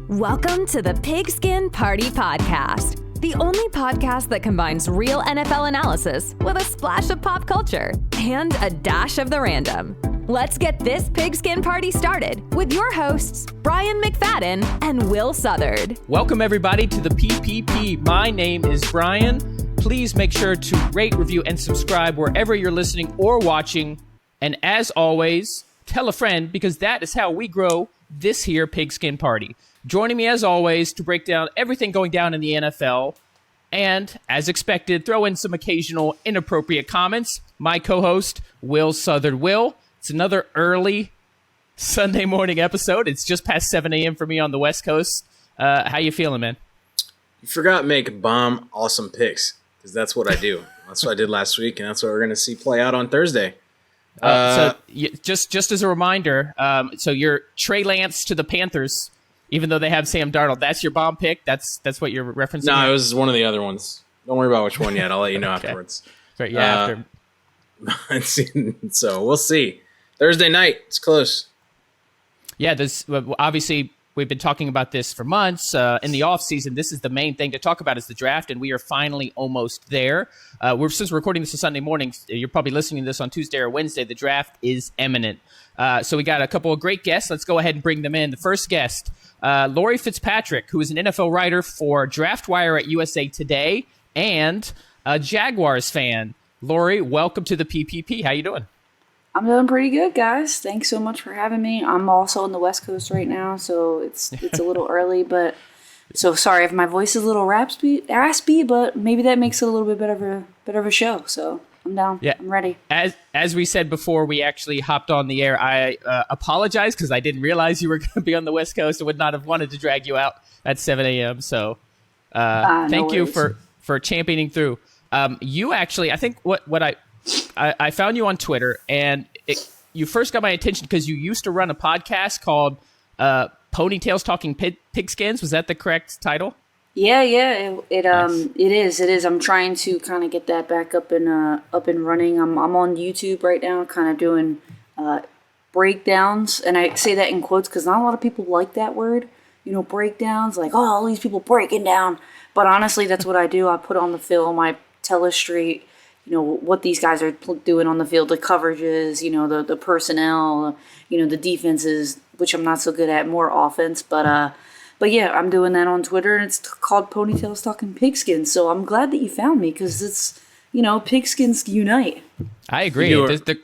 Welcome to the Pigskin Party Podcast, the only podcast that combines real NFL analysis with a splash of pop culture and a dash of the random. Let's get this Pigskin Party started with your hosts, Brian McFadden and Will Southard. Welcome, everybody, to the PPP. My name is Brian. Please make sure to rate, review, and subscribe wherever you're listening or watching. And as always, tell a friend, because that is how we grow this here Pigskin Party. Joining me, as always, to break down everything going down in the NFL, and, as expected, throw in some occasional inappropriate comments, my co-host, Will Southard. Will, it's another early Sunday morning episode. It's just past 7 a.m. for me on the West Coast. How you feeling, man? You forgot make bomb awesome picks, because that's what I do. That's what I did last week, and that's what we're going to see play out on Thursday. Just as a reminder, so you're Trey Lance to the Panthers, even though they have Sam Darnold. That's your bomb pick? That's what you're referencing? No, it was one of the other ones. Don't worry about which one yet. I'll let you know Okay. afterwards. Right, yeah, after. So we'll see. Thursday night. It's close. Yeah, this obviously we've been talking about this for months. In the offseason, this is the main thing to talk about is the draft, and we are finally almost there. Since we're recording this on Sunday morning, you're probably listening to this on Tuesday or Wednesday. The draft is imminent. So we got a couple of great guests. Let's go ahead and bring them in. The first guest, Laurie Fitzpatrick, who is an NFL writer for DraftWire at USA Today and a Jaguars fan. Laurie, welcome to the PPP. How you doing? I'm doing pretty good, guys. Thanks so much for having me. I'm also on the West Coast right now, so it's a little early, but so sorry if my voice is a little raspy, but maybe that makes it a little bit better of a show. So I'm down. Yeah, I'm ready. As we said before we actually hopped on the air, I apologize because I didn't realize you were going to be on the West Coast. I would not have wanted to drag you out at 7 a.m. So thank you for championing through. You actually, I think what I found you on Twitter, and you first got my attention because you used to run a podcast called Ponytails Talking Pigskins. Was that the correct title? Yeah. It is. I'm trying to kind of get that back up and running. I'm on YouTube right now, kind of doing breakdowns, and I say that in quotes because not a lot of people like that word. You know, breakdowns, like, oh, all these people breaking down. But honestly, that's what I do. I put on the film. I illustrate, you know, what these guys are doing on the field, the coverages, you know, the personnel, you know, the defenses, which I'm not so good at, more offense. But yeah, I'm doing that on Twitter, and it's called Ponytails Talking Pigskins. So I'm glad that you found me because it's, you know, pigskins unite. I agree. The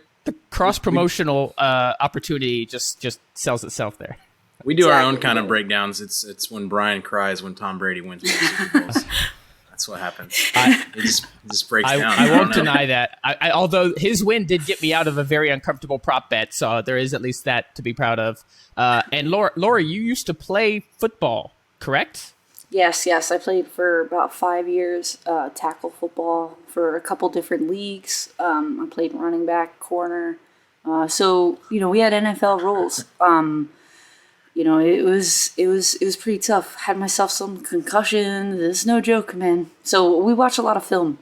cross-promotional opportunity just sells itself there. We do our own kind of breakdowns. It's when Brian cries when Tom Brady wins more Super Bowls. That's what happens. It just breaks down. I won't deny that. Although his win did get me out of a very uncomfortable prop bet, so there is at least that to be proud of. And Laurie, you used to play football, correct? Yes. I played for about 5 years, tackle football for a couple different leagues. I played running back, corner. So, you know, we had NFL rules. You know, it was pretty tough. Had myself some concussion. This is no joke, man. So we watched a lot of film,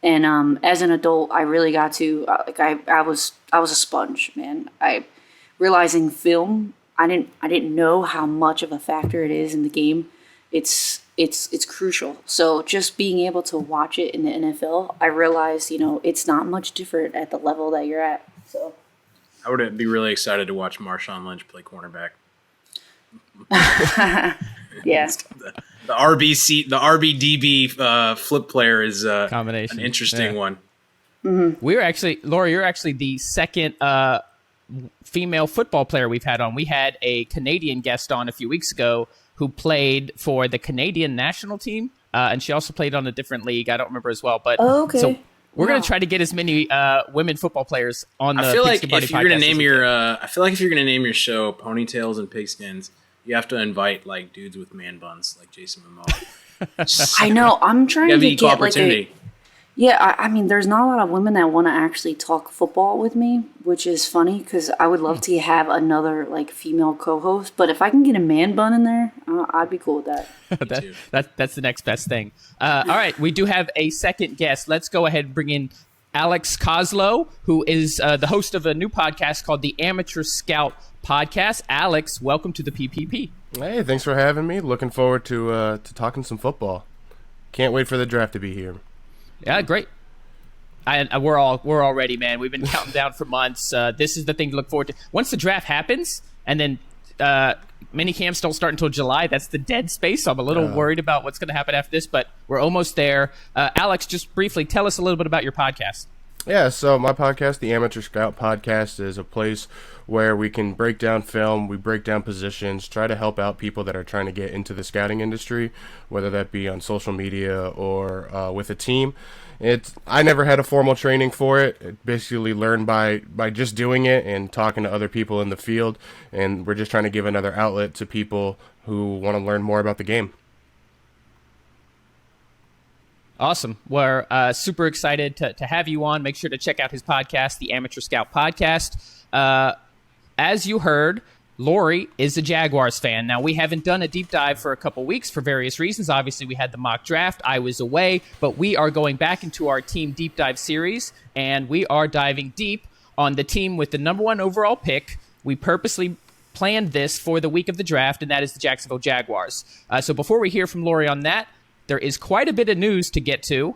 and as an adult, I really got to I was a sponge, man. Realizing film, I didn't know how much of a factor it is in the game. It's crucial. So just being able to watch it in the NFL, I realized, you know, it's not much different at the level that you're at. So I would be really excited to watch Marshawn Lynch play cornerback. Yeah. The RBDB flip player is combination. An interesting one. Mm-hmm. Laurie, you're actually the second female football player we've had on. We had a Canadian guest on a few weeks ago who played for the Canadian national team, and she also played on a different league. I don't remember as well, but okay. So we're going to try to get as many women football players on the Pigskin Party podcast. I feel like if you're going to name your show Ponytails and Pigskins, you have to invite like dudes with man buns, like Jason Momoa. I know. I'm trying to get opportunity. I mean, there's not a lot of women that want to actually talk football with me, which is funny because I would love to have another like female co-host. But if I can get a man bun in there, I'd be cool with that. That's the next best thing. All right, we do have a second guest. Let's go ahead and bring in Alex Koslow, who is the host of a new podcast called the Amateur Scout podcast. Alex, welcome to the PPP. Hey, thanks for having me. Looking forward to talking some football. Can't wait for the draft to be here. Yeah, great. We're all ready, man. We've been counting down for months. This is the thing to look forward to. Once the draft happens, and then mini camps don't start until July, that's the dead space. So I'm a little worried about what's going to happen after this, but we're almost there. Alex, just briefly, tell us a little bit about your podcast. Yeah, so my podcast, the Amateur Scout Podcast, is a place where we can break down film, we break down positions, try to help out people that are trying to get into the scouting industry, whether that be on social media or with a team. I never had a formal training for it. It basically learned by just doing it and talking to other people in the field, and we're just trying to give another outlet to people who want to learn more about the game. Awesome. We're super excited to have you on. Make sure to check out his podcast, the Amateur Scout Podcast. As you heard, Laurie is a Jaguars fan. Now, we haven't done a deep dive for a couple weeks for various reasons. Obviously, we had the mock draft. I was away, but we are going back into our team deep dive series, and we are diving deep on the team with the number 1 overall pick. We purposely planned this for the week of the draft, and that is the Jacksonville Jaguars. So before we hear from Laurie on that, there is quite a bit of news to get to,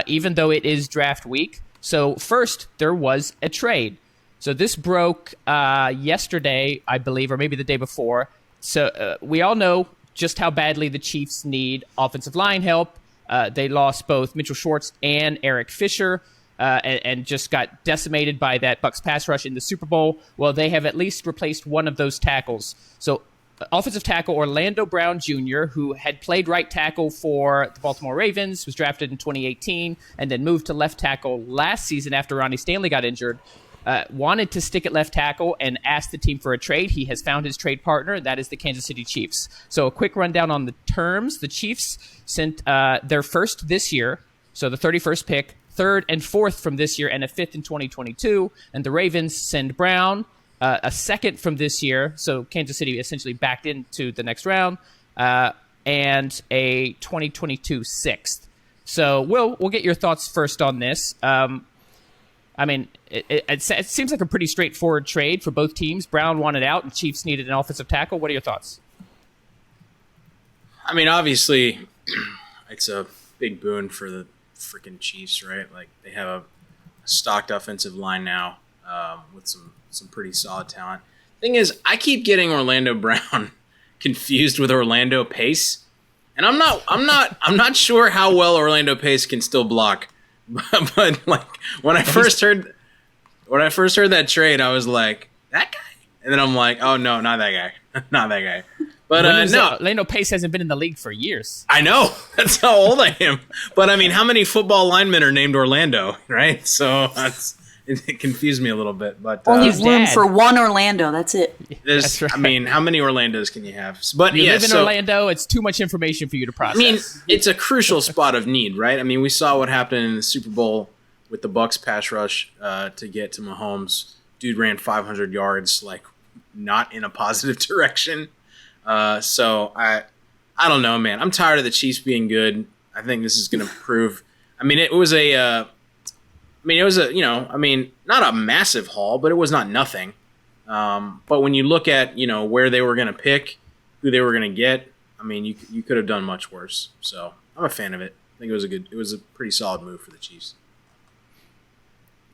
even though it is draft week. So first, there was a trade. So this broke yesterday, I believe, or maybe the day before. So we all know just how badly the Chiefs need offensive line help. They lost both Mitchell Schwartz and Eric Fisher and just got decimated by that Bucs pass rush in the Super Bowl. Well, they have at least replaced one of those tackles. So offensive tackle Orlando Brown Jr., who had played right tackle for the Baltimore Ravens, was drafted in 2018, and then moved to left tackle last season after Ronnie Stanley got injured, wanted to stick at left tackle and asked the team for a trade. He has found his trade partner, and that is the Kansas City Chiefs. So a quick rundown on the terms. The Chiefs sent their first this year, so the 31st pick, third and fourth from this year, and a fifth in 2022. And the Ravens send Brown a second from this year, so Kansas City essentially backed into the next round, and a 2022 sixth. So we'll get your thoughts first on this. I mean, it seems like a pretty straightforward trade for both teams. Brown wanted out, and Chiefs needed an offensive tackle. What are your thoughts? I mean, obviously, it's a big boon for the freaking Chiefs, right? Like, they have a stocked offensive line now with some pretty solid talent. Thing is, I keep getting Orlando Brown confused with Orlando Pace, and I'm not sure how well Orlando Pace can still block. But like when I first heard that trade, I was like, that guy, and then I'm like, oh no, not that guy, not that guy. But no, Orlando Pace hasn't been in the league for years. I know, that's how old I am. But I mean, how many football linemen are named Orlando, right? So it confused me a little bit. But only room for one Orlando. That's it. That's right. I mean, how many Orlandos can you have? But you live in Orlando. It's too much information for you to process. I mean, it's a crucial spot of need, right? I mean, we saw what happened in the Super Bowl with the Bucs pass rush to get to Mahomes. Dude ran 500 yards, like not in a positive direction. So I don't know, man. I'm tired of the Chiefs being good. I think this is going to prove. I mean, it was a not a massive haul, but it was not nothing. But when you look at, where they were going to pick, who they were going to get, I mean, you could have done much worse. So I'm a fan of it. I think it was a pretty solid move for the Chiefs.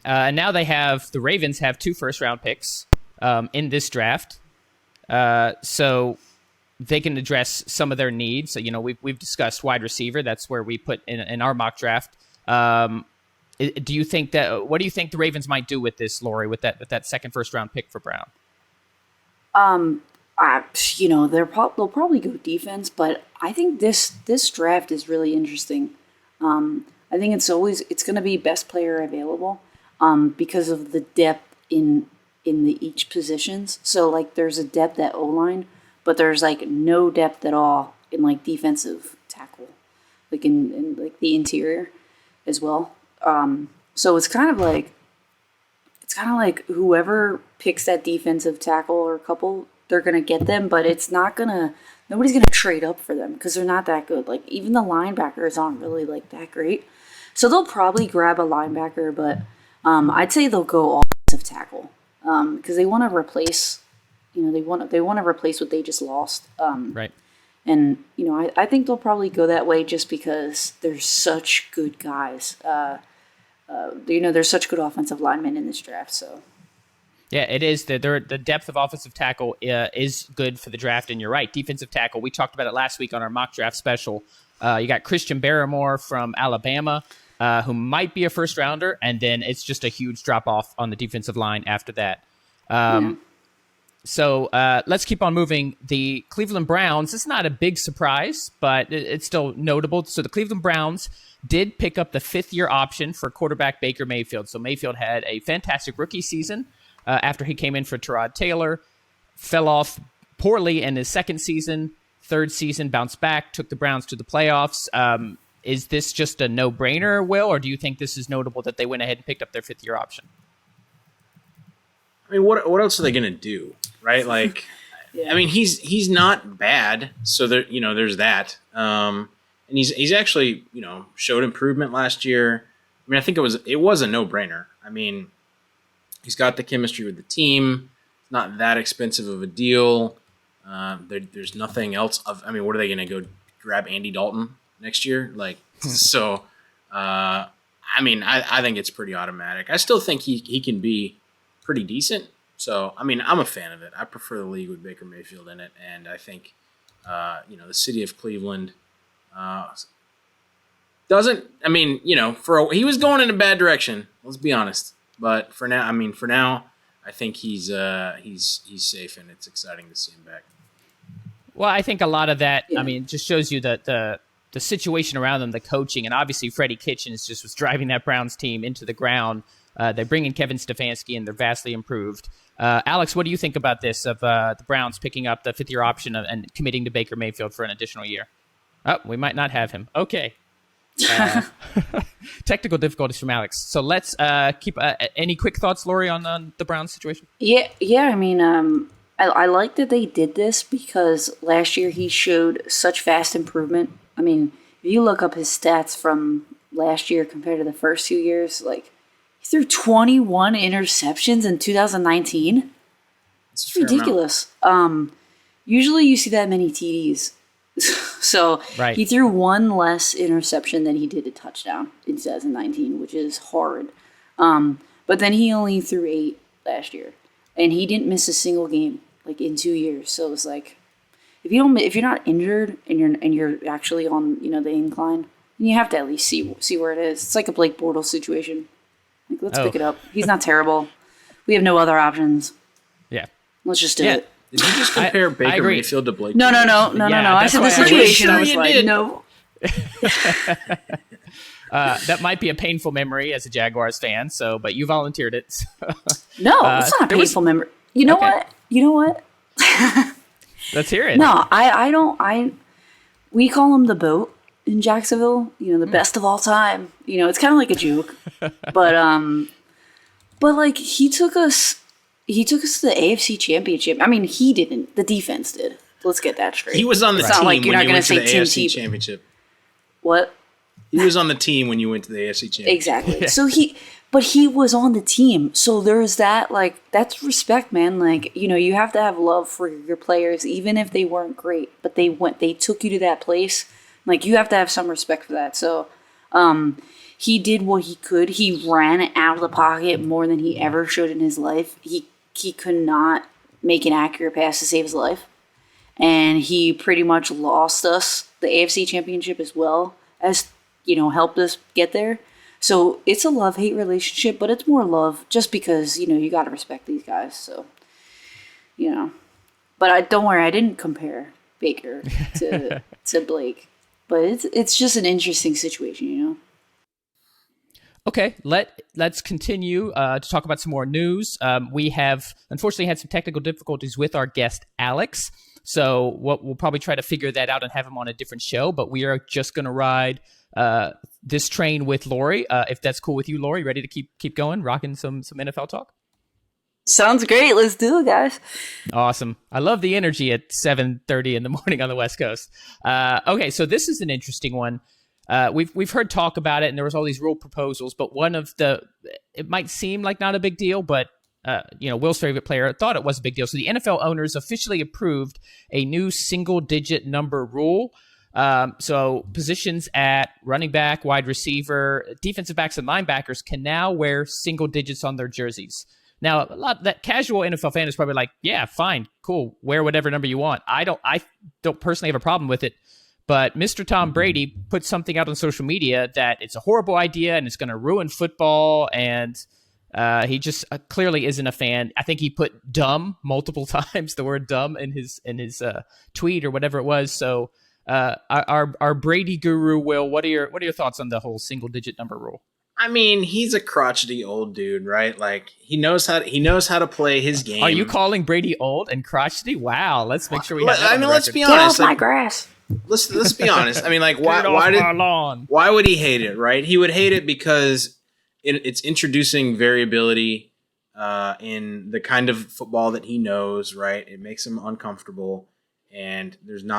And now the Ravens have 2 first-round picks in this draft. So they can address some of their needs. So, we've discussed wide receiver. That's where we put in our mock draft. What do you think the Ravens might do with this, Laurie, with that second first-round pick for Brown? They'll probably go defense, but I think this draft is really interesting. I think it's going to be best player available because of the depth in each positions. So like there's a depth at O-line, but there's like no depth at all in like defensive tackle, like in like the interior as well. So it's kind of like whoever picks that defensive tackle or couple, they're gonna get them, but nobody's gonna trade up for them because they're not that good. Like even the linebackers aren't really like that great. So they'll probably grab a linebacker, but I'd say they'll go offensive tackle because they want to replace they want to replace what they just lost. Right. And I think they'll probably go that way just because there's such good guys. There's such good offensive linemen in this draft. So. Yeah, it is. The depth of offensive tackle is good for the draft, and you're right. Defensive tackle, we talked about it last week on our mock draft special. You got Christian Barrymore from Alabama, who might be a first rounder, and then it's just a huge drop off on the defensive line after that. So let's keep on moving. The Cleveland Browns, it's not a big surprise, but it's still notable. So the Cleveland Browns did pick up the 5th-year option for quarterback Baker Mayfield. So Mayfield had a fantastic rookie season. After he came in for Tyrod Taylor, fell off poorly in his second season, third season, bounced back, took the Browns to the playoffs. Is this just a no-brainer, Will, or do you think this is notable that they went ahead and picked up their 5th-year option? I mean, what else are they going to do, right? Like, I mean, he's not bad, so there's that. And he's actually showed improvement last year. I mean, I think it was a no-brainer. I mean, he's got the chemistry with the team. It's not that expensive of a deal. There's nothing else. I mean, what are they going to go grab Andy Dalton next year? Like, so, I mean, I think it's pretty automatic. I still think he can be pretty decent. So, I mean, I'm a fan of it. I prefer the league with Baker Mayfield in it. And I think, the city of Cleveland doesn't, I mean, he was going in a bad direction. Let's be honest. But for now, I think he's safe, and it's exciting to see him back. Well, I think a lot of that, I mean, just shows you that the situation around them, the coaching, and obviously Freddie Kitchens just was driving that Browns team into the ground. They bring in Kevin Stefanski, and they're vastly improved. Alex, what do you think about this, of the Browns picking up the 5th-year option and committing to Baker Mayfield for an additional year? Oh, we might not have him. Okay. Technical difficulties from Alex. So let's keep any quick thoughts, Laurie, on the Browns situation? Yeah. I mean, I like that they did this because last year he showed such fast improvement. I mean, if you look up his stats from last year compared to the first 2 years, like he threw 21 interceptions in 2019. It's ridiculous. Usually you see that many TDs. So right. He threw one less interception than he did a touchdown in 2019, which is hard. But then he only threw 8 last year, and he didn't miss a single game like in 2 years. So it's like if you're not injured and you're actually on the incline, then you have to at least see where it is. It's like a Blake Bortles situation. Like let's pick it up. He's not terrible. We have no other options. Yeah, let's just do it. Did you just compare Baker Mayfield to Blake? No. I said the situation. I was like, no. That might be a painful memory as a Jaguars fan. But you volunteered it. So. No, it's not a painful memory. You know what? Let's hear it. No, I don't. We call him the BOAT in Jacksonville. The best of all time. It's kind of like a joke, but like he took us to the AFC Championship. I mean, he didn't. The defense did. Let's get that straight. He was on the team when you went to the AFC Championship. What? He was on the team when you went to the AFC Championship. Exactly. Yeah. So he was on the team. So there's that, like, that's respect, man. Like, you have to have love for your players, even if they weren't great, but they took you to that place. Like, you have to have some respect for that. So, he did what he could. He ran out of the pocket more than he ever should in his life. He could not make an accurate pass to save his life. And he pretty much lost us the AFC Championship as well as, helped us get there. So it's a love-hate relationship, but it's more love just because, you got to respect these guys. So, But don't worry, I didn't compare Baker to Blake. But it's just an interesting situation, Okay, let's continue to talk about some more news. We have, unfortunately, had some technical difficulties with our guest, Alex. So we'll probably try to figure that out and have him on a different show. But we are just going to ride this train with Laurie. If that's cool with you, Laurie, ready to keep going, rocking some NFL talk? Sounds great. Let's do it, guys. Awesome. I love the energy at 7:30 in the morning on the West Coast. Okay, so this is an interesting one. We've heard talk about it, and there was all these rule proposals, but one of it might seem like not a big deal, but Will's favorite player, thought it was a big deal. So the NFL owners officially approved a new single-digit number rule. So positions at running back, wide receiver, defensive backs, and linebackers can now wear single digits on their jerseys. Now, that casual NFL fan is probably like, yeah, fine, cool, wear whatever number you want. I don't personally have a problem with it. But Mr. Tom Brady put something out on social media that it's a horrible idea and it's going to ruin football, and he just clearly isn't a fan. I think he put dumb multiple times, the word dumb, in his tweet or whatever it was. So our Brady guru, Will, what are your thoughts on the whole single digit number rule? I mean, he's a crotchety old dude, right? Like he knows how to play his game. Are you calling Brady old and crotchety? Wow, let's make sure we have that on the let's record. be honest. Get off my grass. Let's be honest. I mean, like, why lawn? Why would he hate it? Right? He would hate it because it's introducing variability in the kind of football that he knows. Right? It makes him uncomfortable, and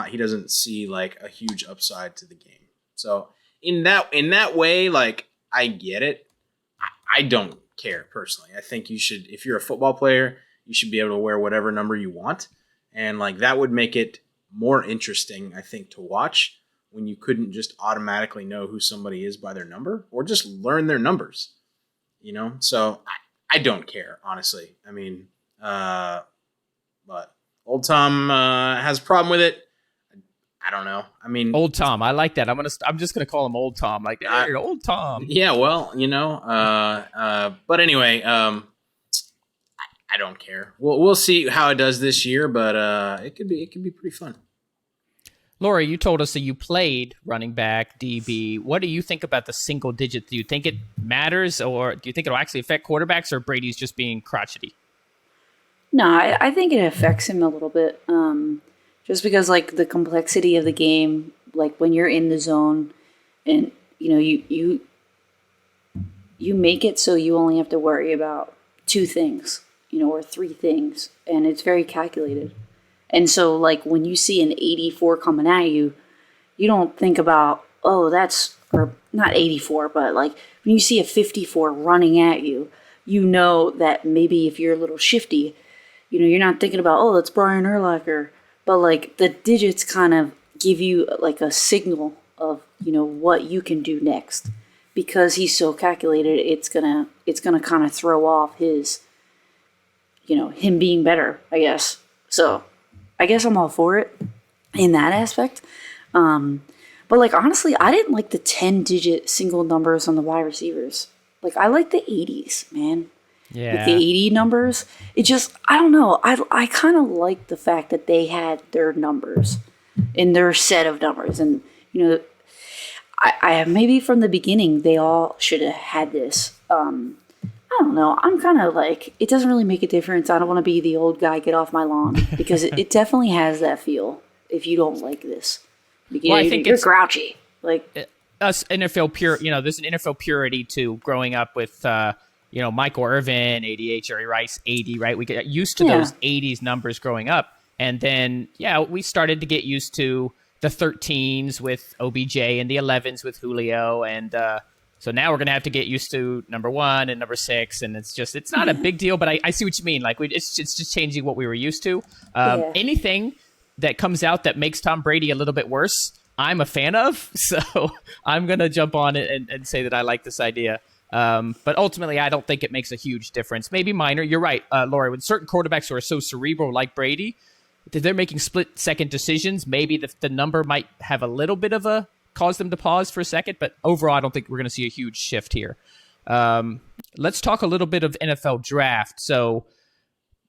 he doesn't see like a huge upside to the game. So in that way, like, I get it. I don't care personally. I think you should, if you're a football player, you should be able to wear whatever number you want, and like that would make it more interesting, I think, to watch when you couldn't just automatically know who somebody is by their number or just learn their numbers, So I don't care, honestly. I mean, but old Tom has a problem with it. I don't know. I mean, old Tom, I like that. I'm just gonna call him Old Tom. Like, hey, Old Tom. Yeah, well, but anyway, I don't care. We'll see how it does this year, but it could be pretty fun. Laurie, you told us that you played running back, DB. What do you think about the single digit? Do you think it matters, or do you think it'll actually affect quarterbacks, or Brady's just being crotchety? No, I think it affects him a little bit. Just because, like, the complexity of the game, like when you're in the zone, and you make it so you only have to worry about two things, or three things, and it's very calculated. And so, like, when you see an 84 coming at you, you don't think about, or not 84, but like when you see a 54 running at you, that maybe if you're a little shifty, you're not thinking about, that's Brian Urlacher. But like the digits kind of give you like a signal of, what you can do next. Because he's so calculated, it's gonna kind of throw off his, him being better, I guess. So I guess I'm all for it in that aspect. But like, honestly, I didn't like the 10-digit single numbers on the wide receivers. Like, I like the 80s, man. Yeah. Like the 80 numbers. It just, I don't know. I kind of like the fact that they had their numbers in their set of numbers. And, I maybe from the beginning, they all should have had this. I don't know. I'm kind of like, it doesn't really make a difference. I don't want to be the old guy, get off my lawn. Because it definitely has that feel if you don't like this. I think you're it's grouchy. Like us NFL pure, there's an NFL purity to growing up with, Michael Irvin, 88, Jerry Rice, 80, right? We get used to those 80s numbers growing up. And then, we started to get used to the 13s with OBJ and the 11s with Julio. And so now we're going to have to get used to number 1 and number 6. And it's not a big deal, but I see what you mean. Like, it's just changing what we were used to. Anything that comes out that makes Tom Brady a little bit worse, I'm a fan of. So I'm going to jump on it and say that I like this idea. But ultimately, I don't think it makes a huge difference. Maybe minor. You're right, Laurie. With certain quarterbacks who are so cerebral, like Brady, if they're making split-second decisions, maybe the number might have a little bit of cause them to pause for a second. But overall, I don't think we're going to see a huge shift here. Let's talk a little bit of NFL draft. So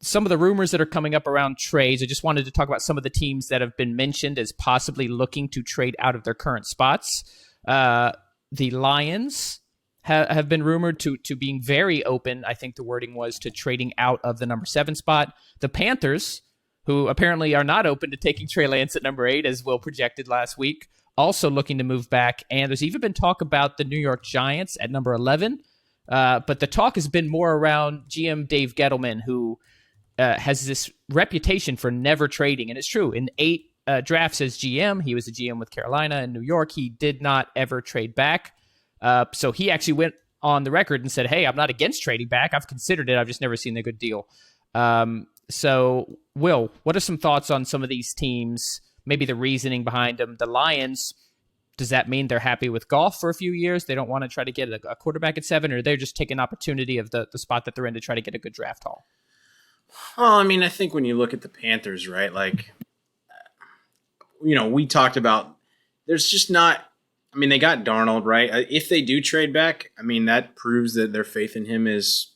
some of the rumors that are coming up around trades, I just wanted to talk about some of the teams that have been mentioned as possibly looking to trade out of their current spots. The Lions have been rumored to being very open. I think the wording was to trading out of the number 7 spot. The Panthers, who apparently are not open to taking Trey Lance at number 8, as Will projected last week, also looking to move back. And there's even been talk about the New York Giants at number 11. But the talk has been more around GM Dave Gettleman, who has this reputation for never trading. And it's true. In 8 drafts as GM, he was a GM with Carolina and New York. He did not ever trade back. So he actually went on the record and said, hey, I'm not against trading back. I've considered it. I've just never seen a good deal. So, Will, what are some thoughts on some of these teams, maybe the reasoning behind them? The Lions, does that mean they're happy with Goff for a few years? They don't want to try to get a quarterback at 7, or they're just taking opportunity of the spot that they're in to try to get a good draft haul? Well, I mean, I think when you look at the Panthers, right, like, we talked about there's just not – I mean, they got Darnold, right? If they do trade back, I mean, that proves that their faith in him is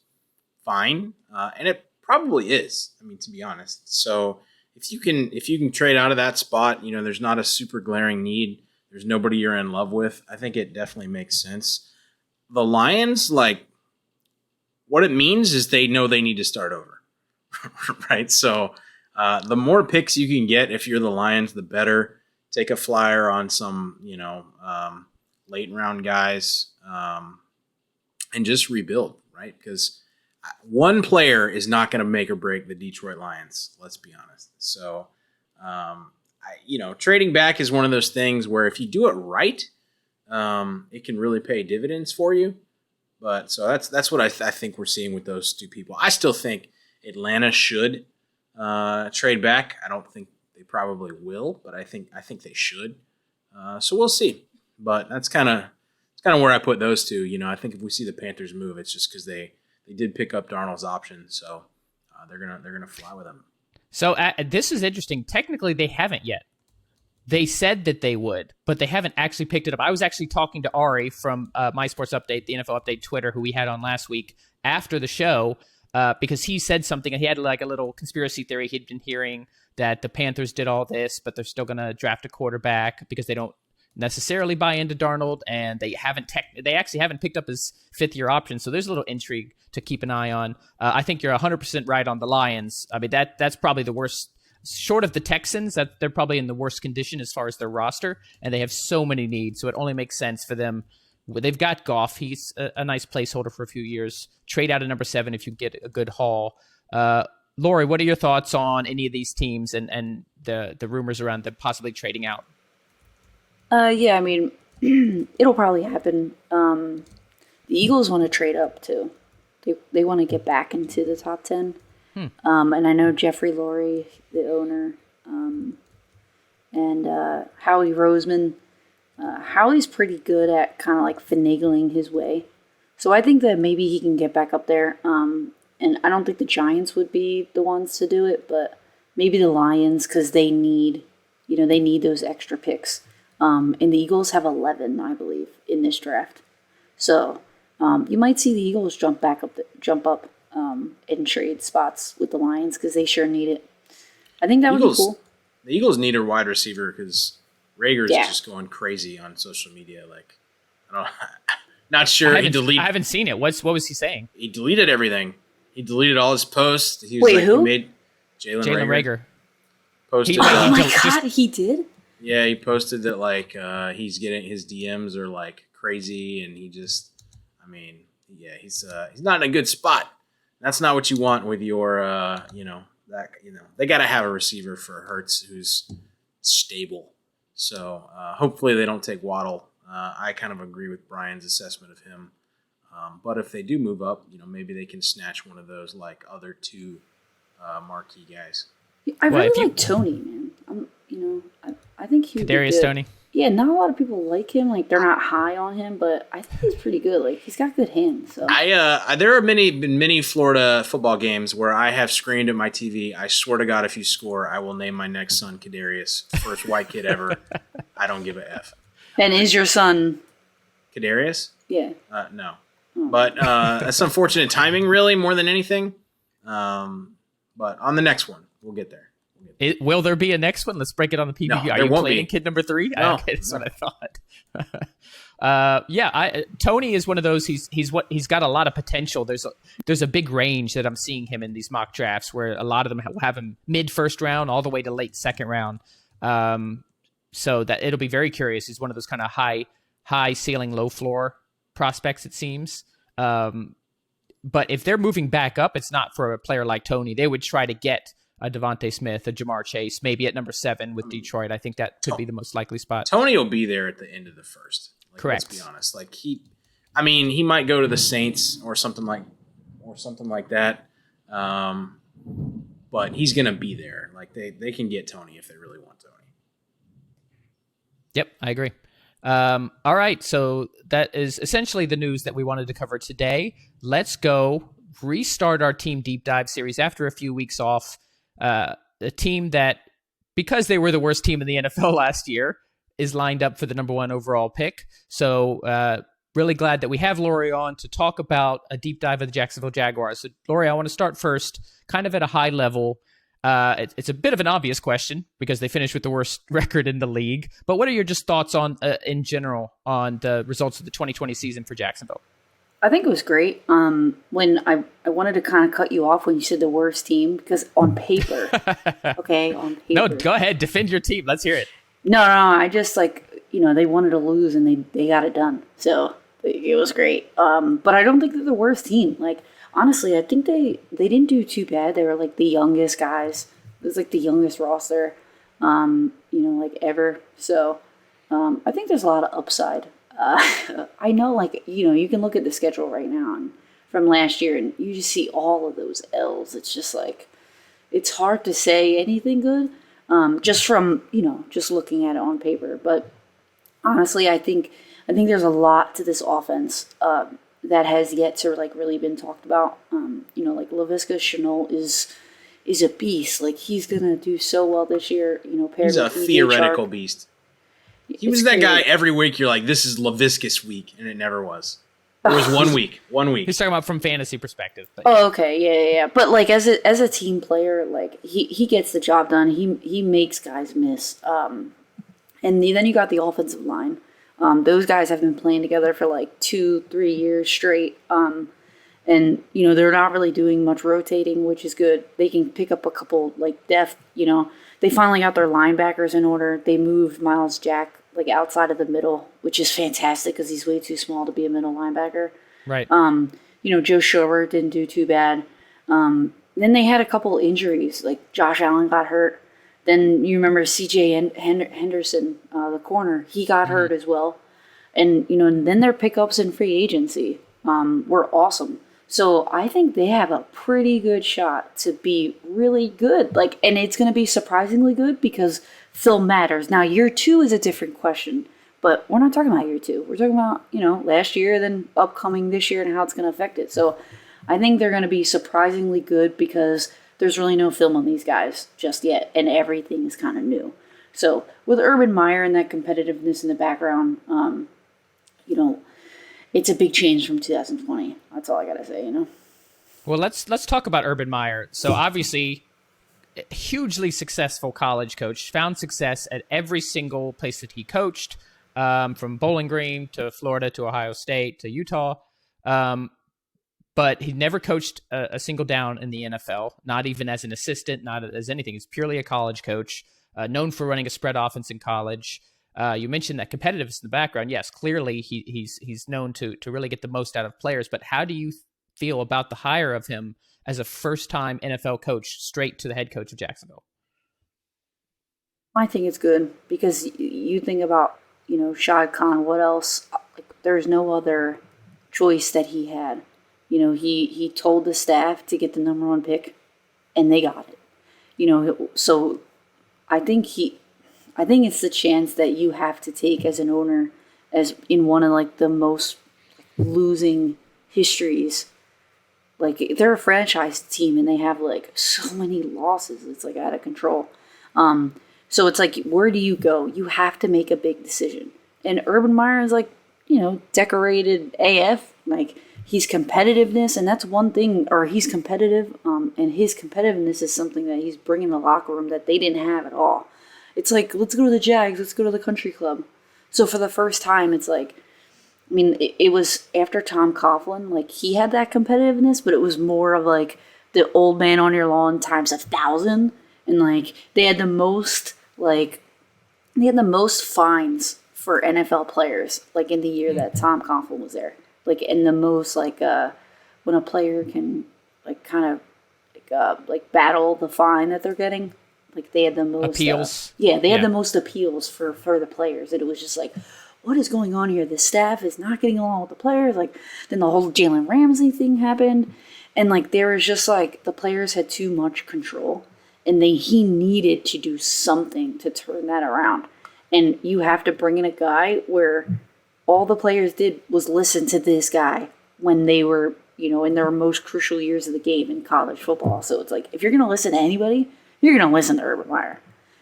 fine, and it probably is, I mean, to be honest. So if you can trade out of that spot, there's not a super glaring need. There's nobody you're in love with. I think it definitely makes sense. The Lions, like, what it means is they know they need to start over, right? So the more picks you can get if you're the Lions, the better. Take a flyer on some, late round guys and just rebuild, right? Because one player is not going to make or break the Detroit Lions. Let's be honest. So, trading back is one of those things where if you do it right, it can really pay dividends for you. But so that's what I think we're seeing with those two people. I still think Atlanta should trade back. I don't think they probably will, but I think they should. So we'll see. But that's kind of where I put those two. I think if we see the Panthers move, it's just because they did pick up Darnold's option, so they're gonna fly with him. So this is interesting. Technically, they haven't yet. They said that they would, but they haven't actually picked it up. I was actually talking to Ari from My Sports Update, the NFL Update Twitter, who we had on last week after the show, because he said something, and he had like a little conspiracy theory he'd been hearing that the Panthers did all this, but they're still going to draft a quarterback because they don't necessarily buy into Darnold, and they actually haven't picked up his 5th-year option. So there's a little intrigue to keep an eye on. I think you're 100% right on the Lions. I mean, that's probably the worst, short of the Texans, that they're probably in the worst condition as far as their roster, and they have so many needs. So it only makes sense for them. They've got Goff. He's a nice placeholder for a few years. Trade out of number 7 if you get a good haul. Laurie, what are your thoughts on any of these teams and the rumors around them possibly trading out? Yeah, I mean, it'll probably happen. The Eagles want to trade up too. They want to get back into the top 10. And I know Jeffrey Lurie, the owner, and Howie Roseman. Howie's pretty good at kind of like finagling his way. So I think that maybe he can get back up there. And I don't think the Giants would be the ones to do it, but maybe the Lions, because they need those extra picks. And the Eagles have 11, I believe, in this draft. So you might see the Eagles jump up and trade spots with the Lions because they sure need it. I think that would be cool. The Eagles need a wide receiver because Rager's just going crazy on social media. Like, I don't, not sure. I haven't seen it. What was he saying? He deleted everything. He deleted all his posts. He was Wait, who? He made Jalen Rager. Posted. Oh my God, he did? Yeah, he posted that like he's getting his DMs are like crazy, and he just, I mean, yeah, he's not in a good spot. That's not what you want with your, they got to have a receiver for Hurts who's stable. So hopefully they don't take Waddle. I kind of agree with Brian's assessment of him. But if they do move up, maybe they can snatch one of those like other two marquee guys. I really like Tony, man. I think he would be good. Kadarius Toney. Yeah, not a lot of people like him. Like they're not high on him, but I think he's pretty good. Like he's got good hands. So. There are many Florida football games where I have screamed at my TV. I swear to God, if you score, I will name my next son Kadarius, first white kid ever. I don't give a f. And is your son Kadarius? Yeah. No, but that's unfortunate timing, really, more than anything. But on the next one, we'll get there. Will there be a next one? Let's break it on the PPP. No, Are you won't playing be. kid number 3? No, okay, that's what I thought. Tony is one of those. He's got a lot of potential. There's a big range that I'm seeing him in these mock drafts where a lot of them have him mid first round all the way to late second round. So that it'll be very curious. He's one of those kind of high ceiling, low floor prospects, it seems. But if they're moving back up, it's not for a player like Tony. They would try to get a Devontae Smith, a Jamar Chase, maybe at number 7 with Detroit. I think that could be the most likely spot. Tony will be there at the end of the first. Correct. Let's be honest. Like I mean, he might go to the Saints or something like that. But he's going to be there. Like they can get Tony if they really want Tony. Yep, I agree. All right, so that is essentially the news that we wanted to cover today. Let's go restart our team deep dive series after a few weeks off. A team that, because they were the worst team in the NFL last year, is lined up for the number 1 overall pick. So really glad that we have Laurie on to talk about a deep dive of the Jacksonville Jaguars. So, Laurie, I want to start first, kind of at a high level. It's a bit of an obvious question because they finished with the worst record in the league. But what are your just thoughts on, in general, on the results of the 2020 season for Jacksonville? I think it was great. When I wanted to kind of cut you off when you said the worst team, because on paper, okay, on paper. No, go ahead, defend your team. Let's hear it. No, I just they wanted to lose and they got it done. So it was great. But I don't think they're the worst team. Like, honestly, I think they didn't do too bad. They were like the youngest guys. It was like the youngest roster, like ever. So I think there's a lot of upside. I know, you can look at the schedule right now and from last year and you just see all of those L's. It's just like, it's hard to say anything good just from, just looking at it on paper. But honestly, I think there's a lot to this offense that has yet to really been talked about. Laviska Shenault is a beast. Like, he's gonna do so well this year. He's a theoretical beast. He was that guy every week. You're like, this is Laviscus week, and it never was. It was 1 week. 1 week. He's talking about from fantasy perspective. But oh, okay, yeah. But as a team player, he gets the job done. He makes guys miss. And then you got the offensive line. Those guys have been playing together for 2-3 years straight. And they're not really doing much rotating, which is good. They can pick up a couple depth. They finally got their linebackers in order. They moved Miles Jack outside of the middle, which is fantastic because he's way too small to be a middle linebacker. Right. Joe Schobert didn't do too bad. Then they had a couple injuries, like Josh Allen got hurt. Then you remember C.J. Henderson, the corner, he got hurt as well. And, and then their pickups in free agency were awesome. So I think they have a pretty good shot to be really good. And it's going to be surprisingly good because film matters. Now, year 2 is a different question, but we're not talking about year 2. We're talking about, last year, then upcoming this year and how it's going to affect it. So I think they're going to be surprisingly good because there's really no film on these guys just yet, and everything is kind of new. So with Urban Meyer and that competitiveness in the background, it's a big change from 2020. That's all I gotta say. Well, let's talk about Urban Meyer. So obviously, hugely successful college coach, found success at every single place that he coached, from Bowling Green to Florida to Ohio State to Utah. But he never coached a single down in the NFL, not even as an assistant, not as anything. He's purely a college coach, known for running a spread offense in college. You mentioned that competitiveness in the background. Yes, clearly he's known to really get the most out of players. But how do you feel about the hire of him as a first-time NFL coach straight to the head coach of Jacksonville? I think it's good because you think about, Shad Khan, what else? There's no other choice that he had. He told the staff to get the number 1 pick, and they got it. So I think it's the chance that you have to take as an owner, as in one of the most losing histories. They're a franchise team and they have so many losses. It's out of control. So it's where do you go? You have to make a big decision. And Urban Meyer is decorated AF. He's competitiveness, and that's one thing, or he's competitive, and his competitiveness is something that he's bringing in the locker room that they didn't have at all. It's let's go to the Jags, let's go to the country club. So for the first time, it's it was after Tom Coughlin, he had that competitiveness, but it was more of the old man on your lawn times 1,000. And they had the most fines for NFL players, in the year that Tom Coughlin was there. And the most, when a player can, battle the fine that they're getting. They had the most appeals. They had the most appeals for the players. And it was just what is going on here? The staff is not getting along with the players. Like, then the whole Jalen Ramsey thing happened. And, like, there was just, like, the players had too much control. And he needed to do something to turn that around. And you have to bring in a guy where all the players did was listen to this guy when they were, in their most crucial years of the game in college football. So it's like, if you're going to listen to anybody, you're going to listen to Urban Meyer.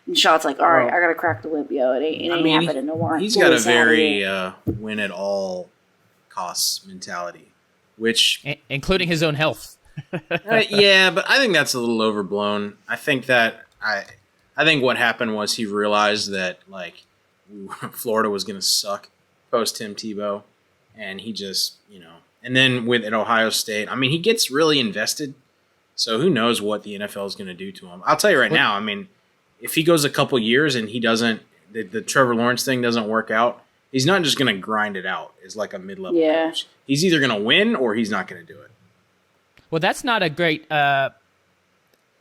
And Shot's like, all right, I got to crack the whip, yo. It ain't happening no more. He's got a very win at all costs mentality, which... Including his own health. Yeah, but I think that's a little overblown. I think what happened was he realized that, like, Florida was going to suck post Tim Tebow, and he just, and then at Ohio State, I mean, he gets really invested, so who knows what the NFL is going to do to him. I'll tell you right now, I mean, if he goes a couple years and he doesn't, the Trevor Lawrence thing doesn't work out, he's not just going to grind it out as like a mid-level coach. He's either going to win or he's not going to do it. Well, that's not a great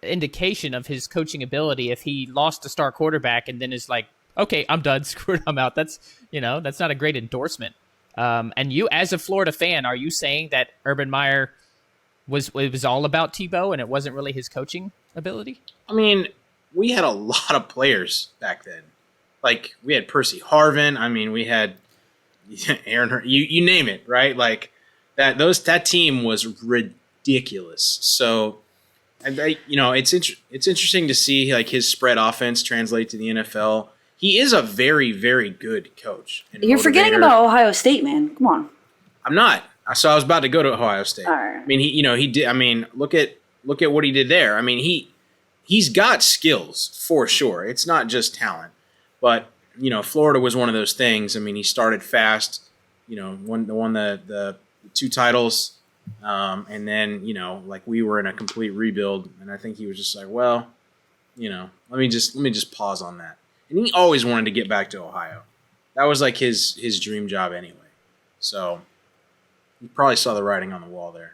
indication of his coaching ability if he lost a star quarterback and then is like, okay, I'm done, screw it, I'm out. That's not a great endorsement. And you, as a Florida fan, are you saying that Urban Meyer was all about Tebow and it wasn't really his coaching ability? I mean, we had a lot of players back then. Like, we had Percy Harvin. I mean, we had Aaron, you name it, right? Like, that team was ridiculous. So, it's interesting to see, like, his spread offense translate to the NFL. He is a very, very good coach. You're forgetting about Ohio State, man. Come on. I'm not. So I was about to go to Ohio State. All right. I mean, he did. I mean, look at what he did there. I mean, he's got skills for sure. It's not just talent, but Florida was one of those things. I mean, he started fast. Won the 2 titles, and then like we were in a complete rebuild, and I think he was just like, well, let me just pause on that. And he always wanted to get back to Ohio. That was like his dream job anyway. So you probably saw the writing on the wall there.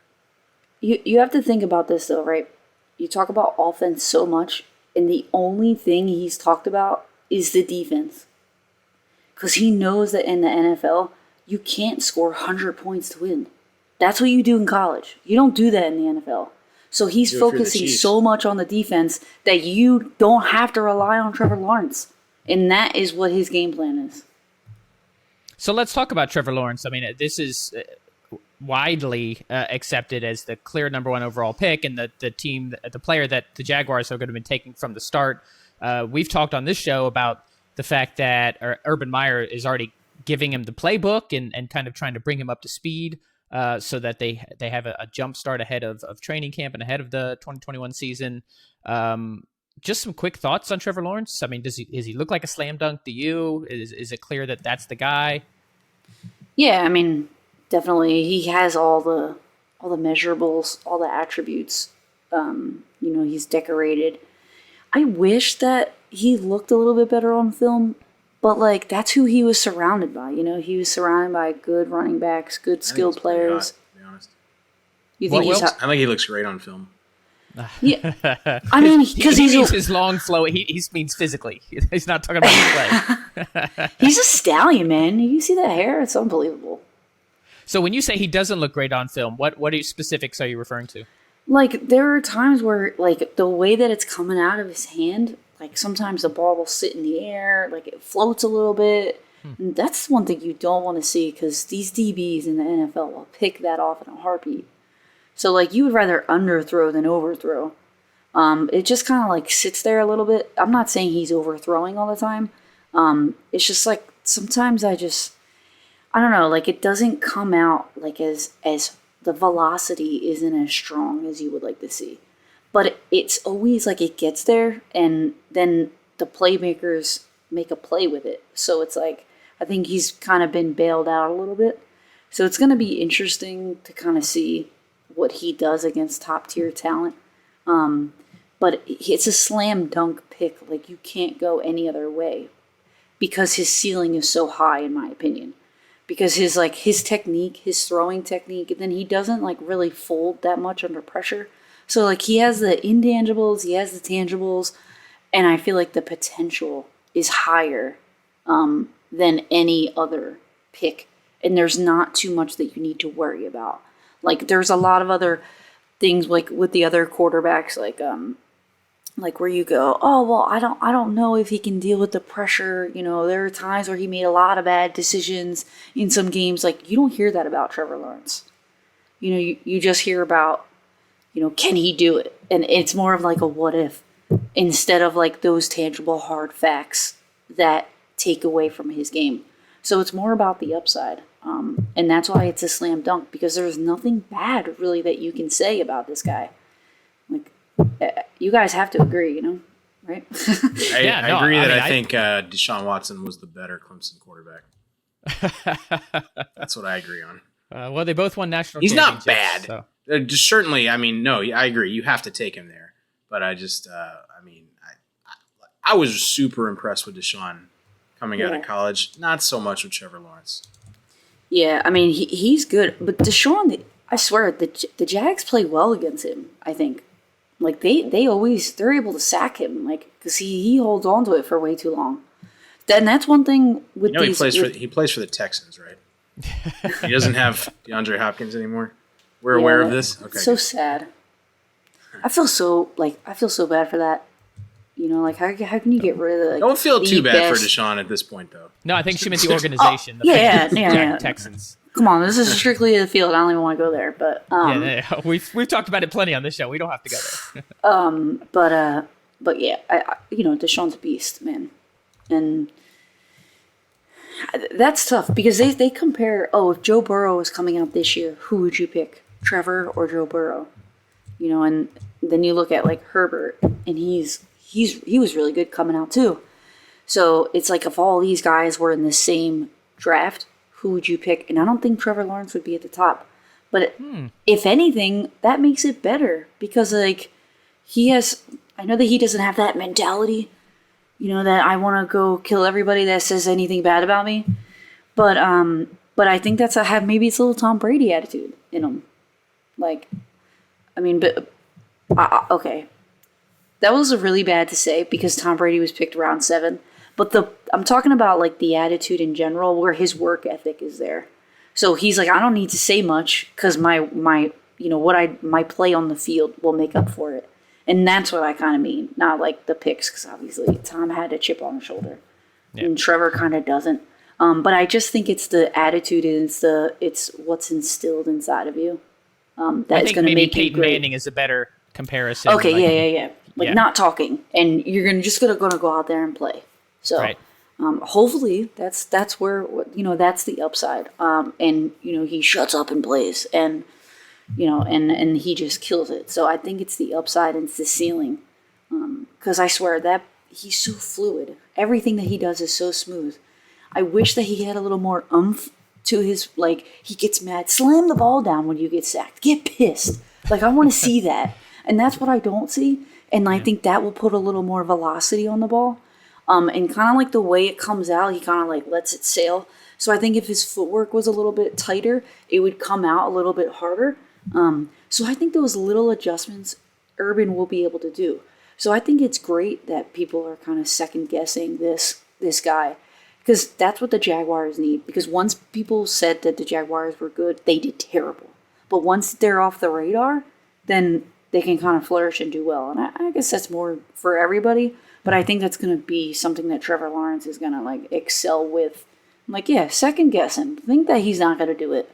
You have to think about this though, right? You talk about offense so much, and the only thing he's talked about is the defense. Because he knows that in the NFL, you can't score 100 points to win. That's what you do in college. You don't do that in the NFL. So he's focusing so much on the defense that you don't have to rely on Trevor Lawrence. And that is what his game plan is. So let's talk about Trevor Lawrence. I mean, this is widely accepted as the clear number 1 overall pick and the player that the Jaguars are going to be taking from the start. We've talked on this show about the fact that Urban Meyer is already giving him the playbook and kind of trying to bring him up to speed so that they have a jump start ahead of training camp and ahead of the 2021 season. Just some quick thoughts on Trevor Lawrence. I mean, does he look like a slam dunk to you? Is it clear that that's the guy? Yeah, I mean, definitely he has all the measurables, all the attributes. He's decorated. I wish that he looked a little bit better on film, but like that's who he was surrounded by. He was surrounded by good running backs, good skilled players. Hot, to be honest. You think I think he looks great on film. Yeah, I mean, because he means his long flow. He means physically. He's not talking about his play. He's a stallion, man. You see that hair? It's unbelievable. So when you say he doesn't look great on film, what specifics are you referring to? Like, there are times where, like, the way that it's coming out of his hand, like, sometimes the ball will sit in the air, like, it floats a little bit. And that's one thing you don't want to see because these DBs in the NFL will pick that off in a heartbeat. So, like, you would rather underthrow than overthrow. It just kind of, like, sits there a little bit. I'm not saying he's overthrowing all the time. It's just, like, sometimes I don't know, like, it doesn't come out, like, as the velocity isn't as strong as you would like to see. But it's always, like, it gets there, and then the playmakers make a play with it. So it's, like, I think he's kind of been bailed out a little bit. So it's going to be interesting to kind of see what he does against top-tier talent. But it's a slam dunk pick. Like, you can't go any other way because his ceiling is so high, in my opinion. Because his technique, his throwing technique, and then he doesn't, like, really fold that much under pressure. So, like, he has the intangibles, he has the tangibles, and I feel like the potential is higher than any other pick. And there's not too much that you need to worry about. Like, there's a lot of other things, like with the other quarterbacks, like where you go, oh, well, I don't know if he can deal with the pressure. You know, there are times where he made a lot of bad decisions in some games. Like, you don't hear that about Trevor Lawrence. You know, you just hear about, you know, can he do it? And it's more of like a what if, instead of like those tangible hard facts that take away from his game. So it's more about the upside. And that's why it's a slam dunk, because there's nothing bad really that you can say about this guy. Like, you guys have to agree, you know, right? I agree that I think Deshaun Watson was the better Clemson quarterback. That's what I agree on. Well, they both won national He's championships. not bad. So. Just certainly, I mean, no, I agree. You have to take him there. But I just, I was super impressed with Deshaun coming out of college. Not so much with Trevor Lawrence. Yeah, I mean, he's good. But Deshaun, I swear, the Jags play well against him, I think. Like, they're able to sack him, like, because he holds on to it for way too long. Then that's one thing with he plays for the Texans, right? He doesn't have DeAndre Hopkins anymore. We're aware of this. Okay, so sad. I feel so bad for that. You know, like, how can you get rid of, like, don't feel too bad for Deshaun at this point, though. No, I think she meant the organization. Yeah. Texans. Come on, this is strictly the field. I don't even want to go there, but we've talked about it plenty on this show. We don't have to go there. But yeah, I you know, Deshaun's a beast, man, and that's tough because they compare. Oh, if Joe Burrow was coming out this year, who would you pick, Trevor or Joe Burrow? You know, and then you look at like Herbert, and he was really good coming out too. So it's like if all these guys were in the same draft, who would you pick? And I don't think Trevor Lawrence would be at the top. But if anything, that makes it better because, like, I know that he doesn't have that mentality, you know, that I want to go kill everybody that says anything bad about me. But I think maybe it's a little Tom Brady attitude in him. Like, I mean, but okay. That was really bad to say because Tom Brady was picked round 7. But I'm talking about like the attitude in general, where his work ethic is there. So he's like, I don't need to say much because my play on the field will make up for it, and that's what I kind of mean. Not like the picks, because obviously Tom had a chip on his shoulder, and Trevor kind of doesn't. But I just think it's the attitude and it's what's instilled inside of you. That is going to make you great. Peyton Manning is a better comparison. Okay, yeah. Like not talking, and you're just gonna go out there and play. So, right. Hopefully that's where, you know, that's the upside. And, you know, he shuts up and plays and, you know, and he just kills it. So I think it's the upside and it's the ceiling. 'Cause I swear that he's so fluid. Everything that he does is so smooth. I wish that he had a little more oomph to his, like, he gets mad, slam the ball down when you get sacked, get pissed. Like, I want to see that. And that's what I don't see. And I think that will put a little more velocity on the ball. And kind of like the way it comes out, he kind of like lets it sail. So I think if his footwork was a little bit tighter, it would come out a little bit harder. So I think those little adjustments Urban will be able to do. So I think it's great that people are kind of second guessing this guy, because that's what the Jaguars need. Because once people said that the Jaguars were good, they did terrible. But once they're off the radar, then they can kind of flourish and do well. And I guess that's more for everybody. But I think that's going to be something that Trevor Lawrence is going to, like, excel with. I'm like, yeah, second guess him. Think that he's not going to do it.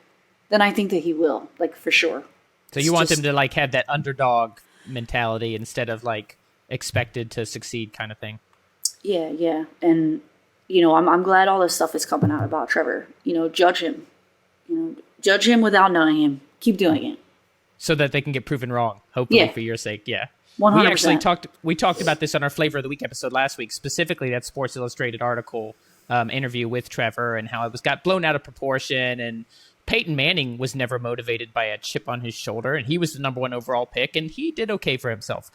Then I think that he will, like, for sure. So you want them to, like, have that underdog mentality instead of, like, expected to succeed kind of thing. Yeah. And, you know, I'm glad all this stuff is coming out about Trevor. You know, judge him. You know, judge him without knowing him. Keep doing it. So that they can get proven wrong, hopefully, for your sake, yeah. 100%. We talked about this on our Flavor of the Week episode last week, specifically that Sports Illustrated article interview with Trevor and how it got blown out of proportion. And Peyton Manning was never motivated by a chip on his shoulder, and he was the number 1 overall pick, and he did okay for himself.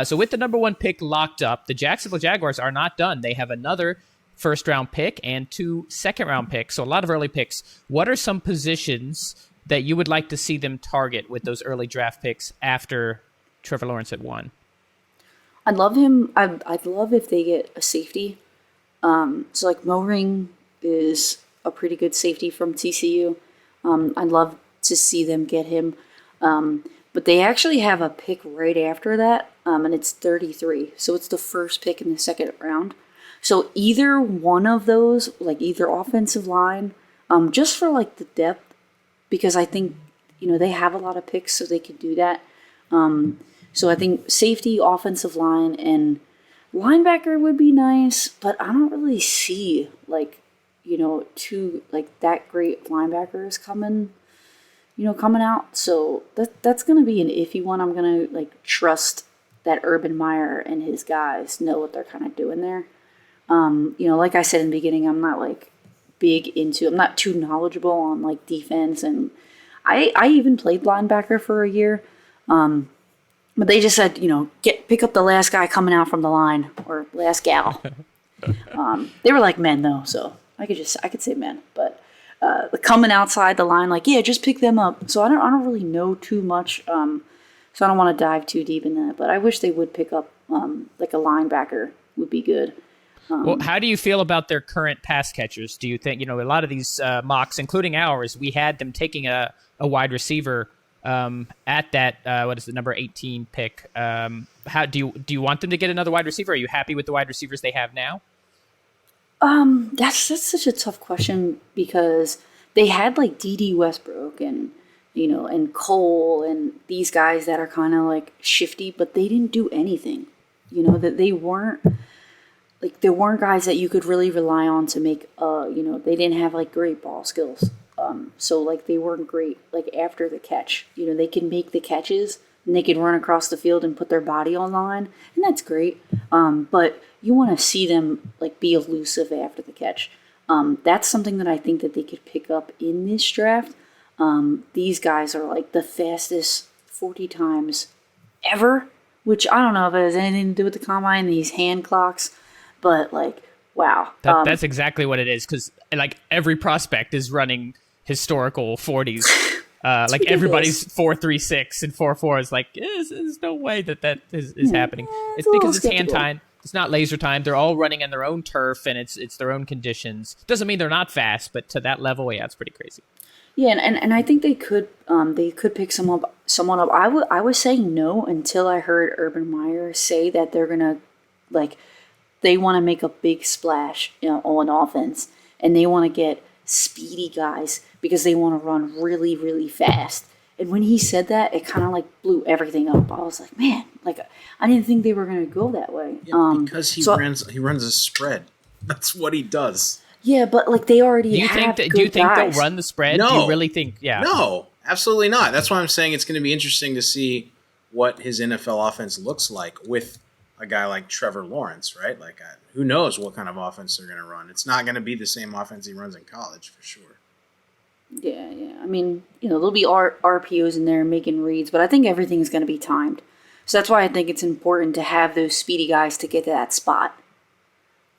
So with the number 1 pick locked up, the Jacksonville Jaguars are not done. They have another first-round pick and 2 second-round picks, so a lot of early picks. What are some positions that you would like to see them target with those early draft picks after Trevor Lawrence at 1? I'd love him. I'd love if they get a safety. So like Mo Ring is a pretty good safety from TCU. I'd love to see them get him. But they actually have a pick right after that, and it's 33. So it's the first pick in the second round. So either one of those, like either offensive line, just for like the depth, because I think, they have a lot of picks, so they could do that. So I think safety, offensive line, and linebacker would be nice, but I don't really see two that great linebackers coming out. So that's gonna be an iffy one. I'm gonna trust that Urban Meyer and his guys know what they're kind of doing there. Like I said in the beginning, I'm not I'm not too knowledgeable on defense, and I even played linebacker for a year. But they just said, pick up the last guy coming out from the line, or last gal. They were men though, so I could say men. But coming outside the line, just pick them up. So I don't really know too much. So I don't want to dive too deep in that. But I wish they would pick up a linebacker would be good. Well, how do you feel about their current pass catchers? Do you think, a lot of these mocks, including ours, we had them taking a wide receiver at that, what is the number 18 pick? How do you want them to get another wide receiver? Are you happy with the wide receivers they have now? That's such a tough question, because they had D.D. Westbrook and Cole and these guys that are kind of shifty, but they didn't do anything. That they weren't there weren't guys that you could really rely on to make they didn't have great ball skills. So they weren't great after the catch. They can make the catches and they can run across the field and put their body on line, and that's great. But you want to see them be elusive after the catch. That's something that I think that they could pick up in this draft. These guys are the fastest 40 times ever, which I don't know if it has anything to do with the combine, these hand clocks, but wow. That's exactly what it is, because every prospect is running historical 40s. Everybody's 4.36 and 4.4 is there's no way that is happening. It's because it's hand time. It's not laser time. They're all running in their own turf, and it's their own conditions. Doesn't mean they're not fast, but to that level, yeah, it's pretty crazy. Yeah, and I think they could pick someone up. I was saying no until I heard Urban Meyer say that they're gonna they want to make a big splash on offense, and they want to get speedy guys because they want to run really, really fast. And when he said that, it kind of blew everything up. I was man, I didn't think they were going to go that way. Yeah, because he runs a spread. That's what he does. Yeah, but they already do you have think good Do you think guys. they'll run the spread? No. Do you really think? Yeah. No, absolutely not. That's why I'm saying it's going to be interesting to see what his NFL offense looks like with a guy like Trevor Lawrence, right? Who knows what kind of offense they're going to run? It's not going to be the same offense he runs in college, for sure. Yeah. I mean, there'll be RPOs in there making reads, but I think everything's going to be timed. So that's why I think it's important to have those speedy guys to get to that spot.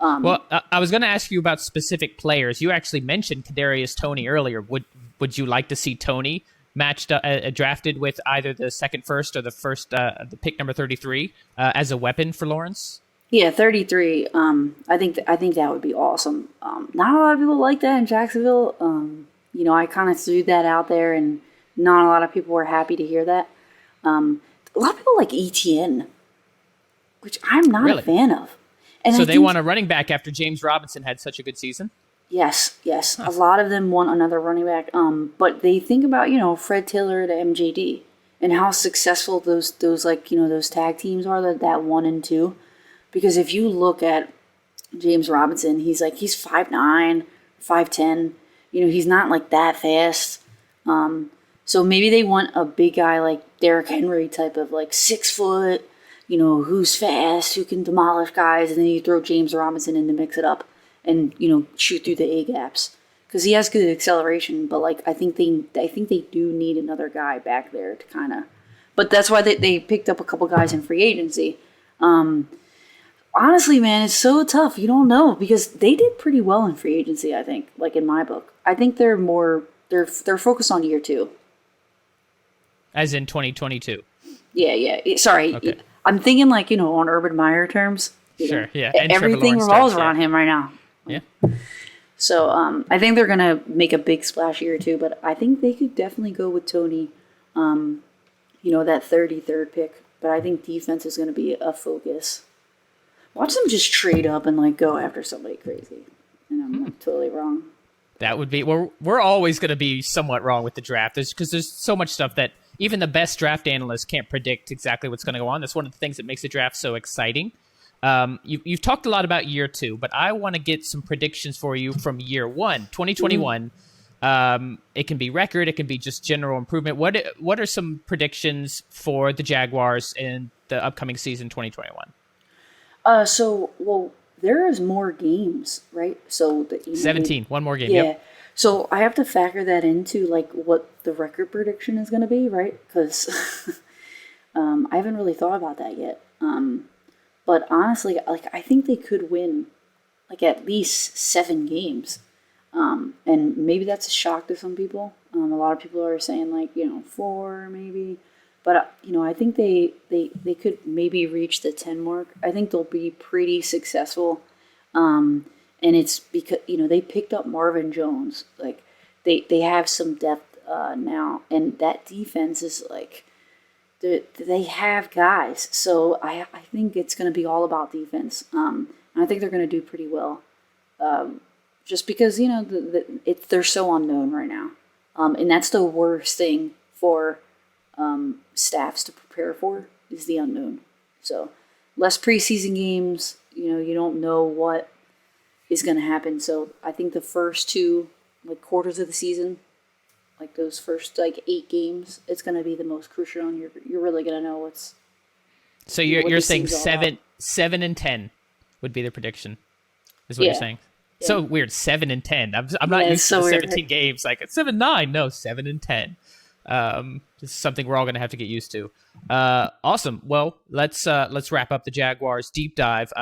Well, I was going to ask you about specific players. You actually mentioned Kadarius Toney earlier. Would you like to see Toney matched drafted with either the second first or the pick number 33 as a weapon for Lawrence? Yeah, 33. I think that would be awesome. Not a lot of people like that in Jacksonville. I kind of threw that out there, and not a lot of people were happy to hear that. A lot of people like ETN, which I'm not a fan of. And so they want a running back after James Robinson had such a good season? Yes. Huh. A lot of them want another running back. But they think about, Fred Taylor to MJD and how successful those tag teams are, that 1 and 2. Because if you look at James Robinson, he's 5'9", 5'10". He's not that fast. So maybe they want a big guy like Derrick Henry type of 6 foot, who's fast, who can demolish guys, and then you throw James Robinson in to mix it up and, shoot through the A-gaps. Because he has good acceleration, but I think they do need another guy back there to kind of. But that's why they picked up a couple guys in free agency. Honestly, man, it's so tough. You don't know, because they did pretty well in free agency, I think, in my book. I think they're focused on year 2. As in 2022. Yeah. Sorry. Okay. I'm thinking on Urban Meyer terms. Sure, yeah. And everything revolves around him right now. Yeah. So I think they're going to make a big splash here too, but I think they could definitely go with Tony, that 33rd pick. But I think defense is going to be a focus. Watch them just trade up and like go after somebody crazy. And I'm like, totally wrong. That would be, we're always going to be somewhat wrong with the draft because there's so much stuff that even the best draft analysts can't predict exactly what's going to go on. That's one of the things that makes the draft so exciting. You've talked a lot about year 2, but I want to get some predictions for you from year 1, 2021. It can be record, it can be just general improvement. What are some predictions for the Jaguars in the upcoming season 2021? There is more games, right? So 17, one more game. Yeah. Yep. So I have to factor that into like what the record prediction is going to be, right? Because I haven't really thought about that yet. But honestly, like I think they could win like at least 7 games. And maybe that's a shock to some people. A lot of people are saying like, 4 maybe. But, I think they could maybe reach the 10 mark. I think they'll be pretty successful. And it's because, they picked up Marvin Jones. Like, they have some depth now. And that defense is like, they have guys. So I think it's going to be all about defense. And I think they're going to do pretty well. Just because, they're so unknown right now. And that's the worst thing for staffs to prepare for is the unknown. So less preseason games, you don't know what is going to happen. So I think the first 2 quarters of the season, like those first 8 games, it's going to be the most crucial, and you're really going to know what's. So you're saying 7 and 10 would be the prediction, is what you're saying. Yeah. So weird, 7 and 10. I'm not used to 17 games. Like 7-9, no, 7 and 10. This is something we're all going to have to get used to. Awesome. Well, let's wrap up the Jaguars deep dive.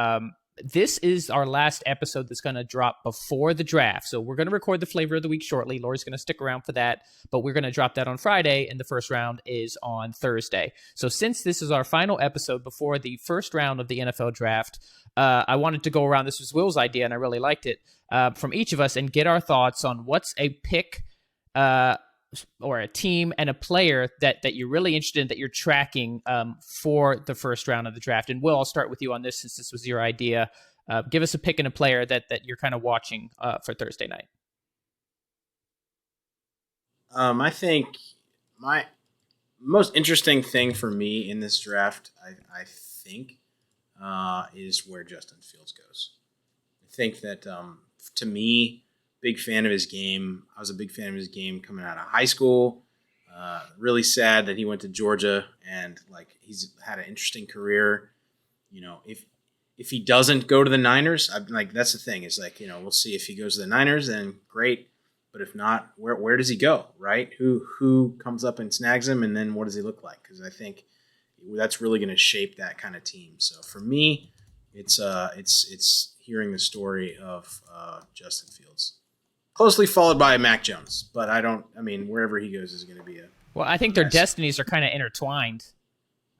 This is our last episode that's going to drop before the draft. So we're going to record the flavor of the week shortly. Laurie's going to stick around for that, but we're going to drop that on Friday, and the first round is on Thursday. So since this is our final episode before the first round of the NFL draft, I wanted to go around. This was Will's idea, and I really liked it, from each of us and get our thoughts on what's a pick or a team and a player that you're really interested in, that you're tracking for the first round of the draft. And Will, I'll start with you on this since this was your idea. Give us a pick and a player that you're kind of watching for Thursday night. I think my most interesting thing for me in this draft, I think, is where Justin Fields goes. I think that, to me, big fan of his game. I was a big fan of his game coming out of high school. Really sad that he went to Georgia, and he's had an interesting career. If he doesn't go to the Niners, that's the thing. Is we'll see if he goes to the Niners, then great. But if not, where does he go? Right? Who comes up and snags him, and then what does he look like? Because I think that's really going to shape that kind of team. So for me, it's hearing the story of Justin Fields. Closely followed by Mac Jones, but wherever he goes is going to be a. Well, I think their destinies are kind of intertwined.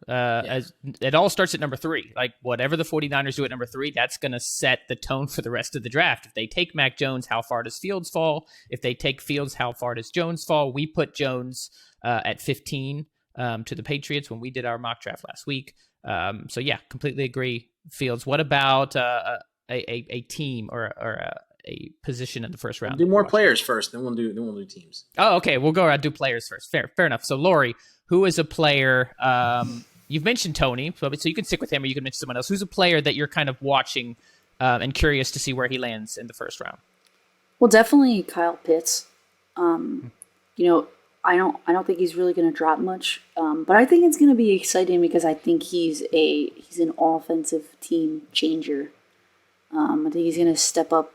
As it all starts at number 3. Like whatever the 49ers do at number 3, that's going to set the tone for the rest of the draft. If they take Mac Jones, how far does Fields fall? If they take Fields, how far does Jones fall? We put Jones at 15 to the Patriots when we did our mock draft last week. So yeah, completely agree. Fields. What about a team or a position in the first round? We'll do more players first, then we'll do teams. Oh, okay. We'll go around do players first. Fair enough. So Laurie, who is a player? You've mentioned Tony, so you can stick with him, or you can mention someone else. Who's a player that you're kind of watching and curious to see where he lands in the first round? Well, definitely Kyle Pitts. I don't think he's really going to drop much, but I think it's going to be exciting because I think he's an offensive team changer. I think he's going to step up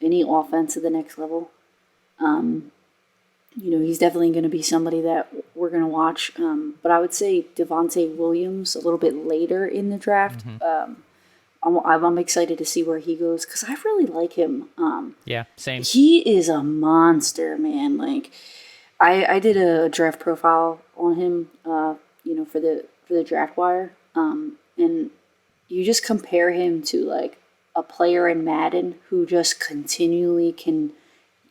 any offense to the next level. He's definitely going to be somebody that we're going to watch. But I would say Devontae Williams a little bit later in the draft. I'm excited to see where he goes because I really like him. Yeah, same. He is a monster, man. Like, I did a draft profile on him, for the draft wire. And you just compare him to a player in Madden who just continually can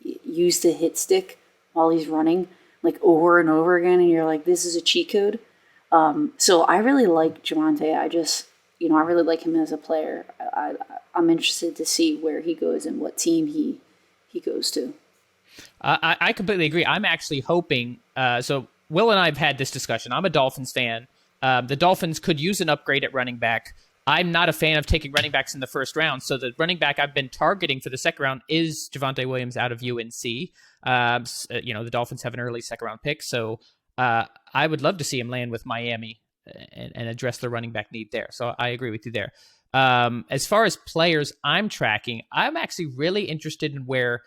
use the hit stick while he's running, like over and over again, and you're like, this is a cheat code. So I really like Javonte. I really like him as a player. I'm interested to see where he goes and what team he goes to. I completely agree. I'm actually hoping. So Will and I have had this discussion. I'm a Dolphins fan. The Dolphins could use an upgrade at running back. I'm not a fan of taking running backs in the first round. So the running back I've been targeting for the second round is Javonte Williams out of UNC. The Dolphins have an early second round pick. So I would love to see him land with Miami and address the running back need there. So I agree with you there. As far as players I'm tracking, I'm actually really interested in where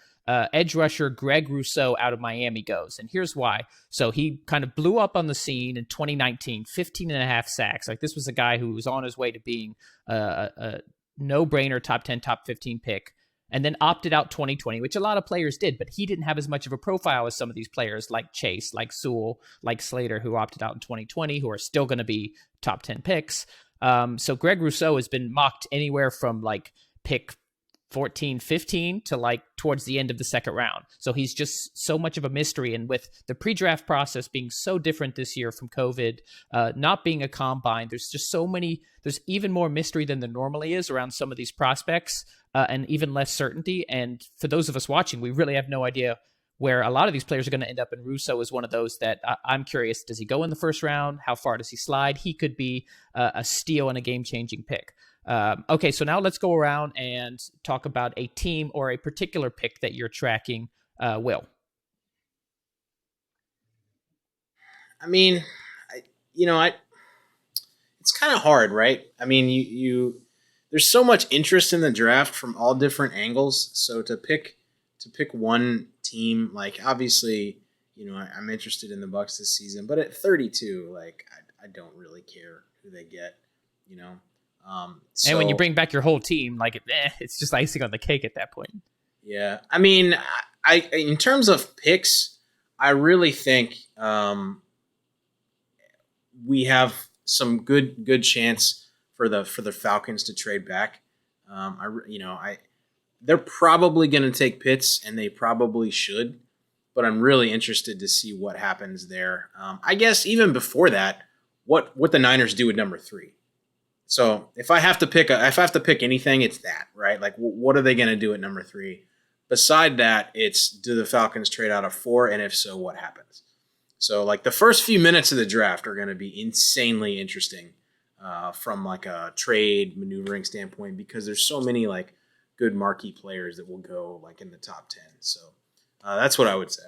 edge rusher Greg Rousseau out of Miami goes. And here's why. So he kind of blew up on the scene in 2019, 15 and a half sacks. Like, this was a guy who was on his way to being a no-brainer top 10, top 15 pick, and then opted out 2020, which a lot of players did, but he didn't have as much of a profile as some of these players like Chase, like Sewell, like Slater, who opted out in 2020, who are still going to be top 10 picks. So Greg Rousseau has been mocked anywhere from like pick 14, 15 to like towards the end of the second round. So he's just so much of a mystery. And with the pre-draft process being so different this year from COVID, not being a combine, there's just there's even more mystery than there normally is around some of these prospects, and even less certainty. And for those of us watching, we really have no idea where a lot of these players are going to end up. And Russo is one of those that I'm curious, does he go in the first round? How far does he slide? He could be a steal and a game-changing pick. Okay, so now let's go around and talk about a team or a particular pick that you're tracking, Will. I mean, it's kind of hard, right? I mean, there's so much interest in the draft from all different angles. So to pick one team, like, obviously, I'm interested in the Bucs this season, but at 32, like, I don't really care who they get, and when you bring back your whole team, like, it's just icing on the cake at that point. Yeah, I mean, I in terms of picks, I really think we have some good chance for the Falcons to trade back. They're probably going to take Pitts, and they probably should, but I'm really interested to see what happens there. I guess even before that, what the Niners do at number 3. So if I have to pick anything, it's that, right? Like, what are they going to do at number 3? Beside that, it's, do the Falcons trade out of 4, and if so, what happens? So, like, the first few minutes of the draft are going to be insanely interesting from like a trade maneuvering standpoint, because there's so many like good marquee players that will go like in the top 10. So that's what I would say.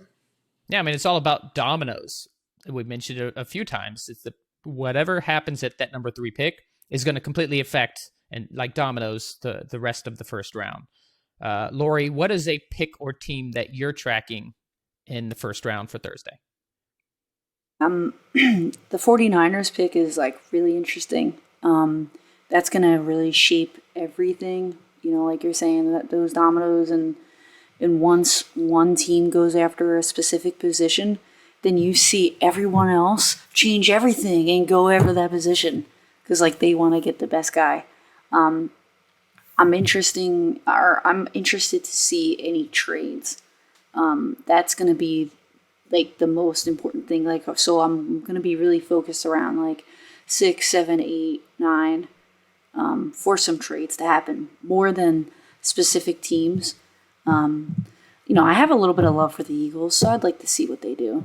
Yeah, I mean, it's all about dominoes. We mentioned it a few times. It's whatever happens at that number 3 pick is going to completely affect, and like dominoes, the rest of the first round. Laurie, what is a pick or team that you're tracking in the first round for Thursday? The 49ers pick is like really interesting. That's going to really shape everything. Like you're saying, that those dominoes, and once one team goes after a specific position, then you see everyone else change everything and go after that position, because like they want to get the best guy. I'm interested to see any trades. That's going to be like the most important thing. Like, so I'm going to be really focused around like 6, 7, 8, 9 for some trades to happen more than specific teams. I have a little bit of love for the Eagles, so I'd like to see what they do.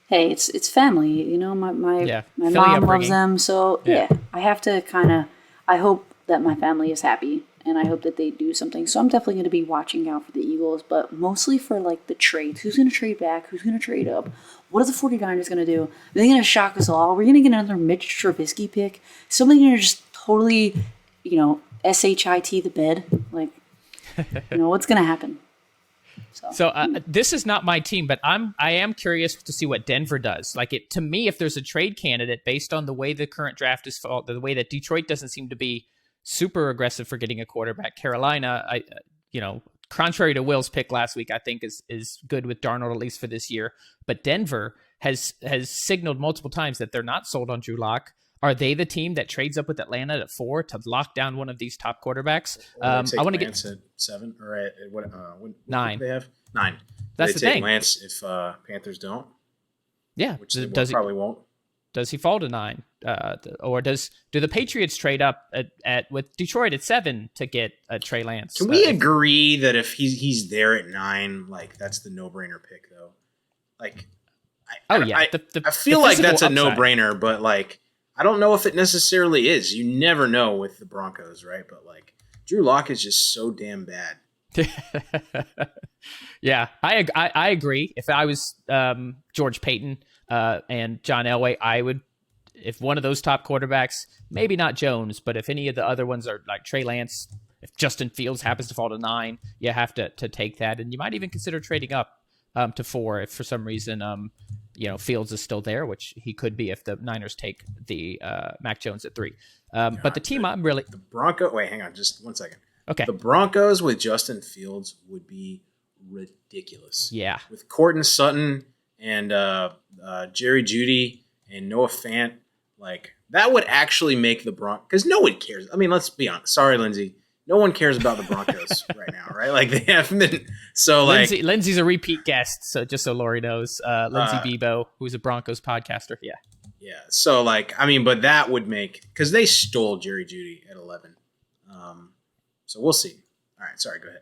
Hey, it's family, my mom loves them, so yeah, I have to I hope that my family is happy, and I hope that they do something. So I'm definitely going to be watching out for the Eagles, but mostly for like the trades. Who's going to trade back? Who's going to trade up? What are the 49ers going to do? Are they going to shock us all? We're going to get another Mitch Trubisky pick? Somebody going to just totally, SHIT the bed? Like, what's going to happen? So this is not my team, but I am curious to see what Denver does. Like, to me, if there's a trade candidate based on the way the current draft is, the way that Detroit doesn't seem to be super aggressive for getting a quarterback. Carolina, contrary to Will's pick last week, I think is good with Darnold, at least for this year. But Denver has signaled multiple times that they're not sold on Drew Lock. Are they the team that trades up with Atlanta at 4 to lock down one of these top quarterbacks? I want to get at 7 or at what 9. They have 9. That's they the take thing. Lance if Panthers don't. Yeah, which they probably won't. Does he fall to 9, or do the Patriots trade up at with Detroit at 7 to get Trey Lance? Can we agree that if he's there at 9, like that's the no-brainer pick though? Like, I feel like that's a no-brainer, but like I don't know if it necessarily is. You never know with the Broncos, right? But like Drew Lock is just so damn bad. Yeah, I agree. If I was George Payton and John Elway, I would, if one of those top quarterbacks, maybe not Jones, but if any of the other ones are like Trey Lance, if Justin Fields happens to fall to 9, you have to take that, and you might even consider trading up to 4 if for some reason Fields is still there, which he could be if the Niners take the Mac Jones at 3. But the team I'm really... The Broncos... Wait, hang on just 1 second. Okay. The Broncos with Justin Fields would be ridiculous. Yeah. With Courtland Sutton and Jerry Jeudy and Noah Fant, like, that would actually make the Broncos... Because no one cares. I mean, let's be honest. Sorry, Lindsay. No one cares about the Broncos right now, right? Like, they haven't been... So, like... Lindsay's a repeat guest, so just so Laurie knows. Lindsay Bebo, who's a Broncos podcaster. Yeah. Yeah. So, like, I mean, but that would make... Because they stole Jerry Jeudy at 11. So we'll see. All right. Sorry, go ahead.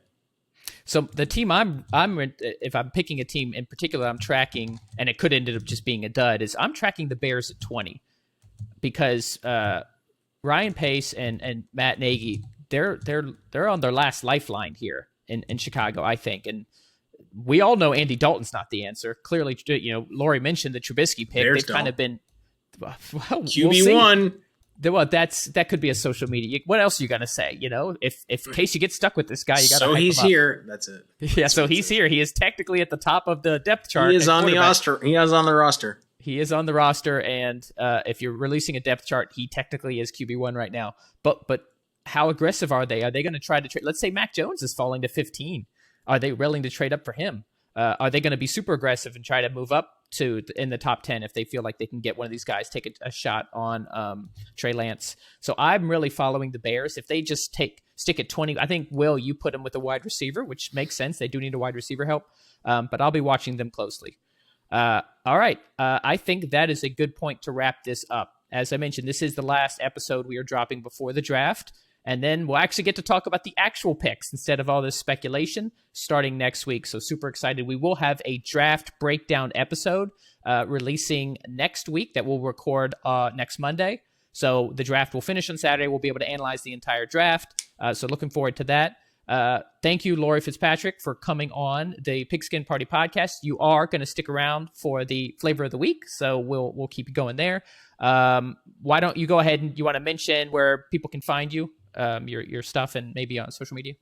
So the team if I'm picking a team in particular, I'm tracking, and it could end up just being a dud, is I'm tracking the Bears at 20 because Ryan Pace and Matt Nagy, they're on their last lifeline here in Chicago, I think. And we all know Andy Dalton's not the answer. Clearly, Laurie mentioned the Trubisky pick. Bears They've kind of been QB1. Well, that could be a social media. What else are you gonna say? If in case you get stuck with this guy, you gotta. So he's here. That's it. Yeah, so he's here. He is technically at the top of the depth chart. He is on the roster. He is on the roster. He is on the roster, and if you're releasing a depth chart, he technically is QB1 right now. But how aggressive are they? Are they going to try to trade? Let's say Mac Jones is falling to 15. Are they willing to trade up for him? Are they going to be super aggressive and try to move up in the top 10 if they feel like they can get one of these guys, take a shot on Trey Lance? So I'm really following the Bears. If they just stick at 20, I think, Will, you put them with a wide receiver, which makes sense. They do need a wide receiver help, but I'll be watching them closely. All right. I think that is a good point to wrap this up. As I mentioned, this is the last episode we are dropping before the draft. And then we'll actually get to talk about the actual picks instead of all this speculation starting next week. So super excited. We will have a draft breakdown episode releasing next week that we'll record next Monday. So the draft will finish on Saturday. We'll be able to analyze the entire draft. So looking forward to that. Thank you, Laurie Fitzpatrick, for coming on the Pigskin Party podcast. You are going to stick around for the flavor of the week, so we'll keep you going there. Why don't you go ahead and you want to mention where people can find you? Your stuff and maybe on social media?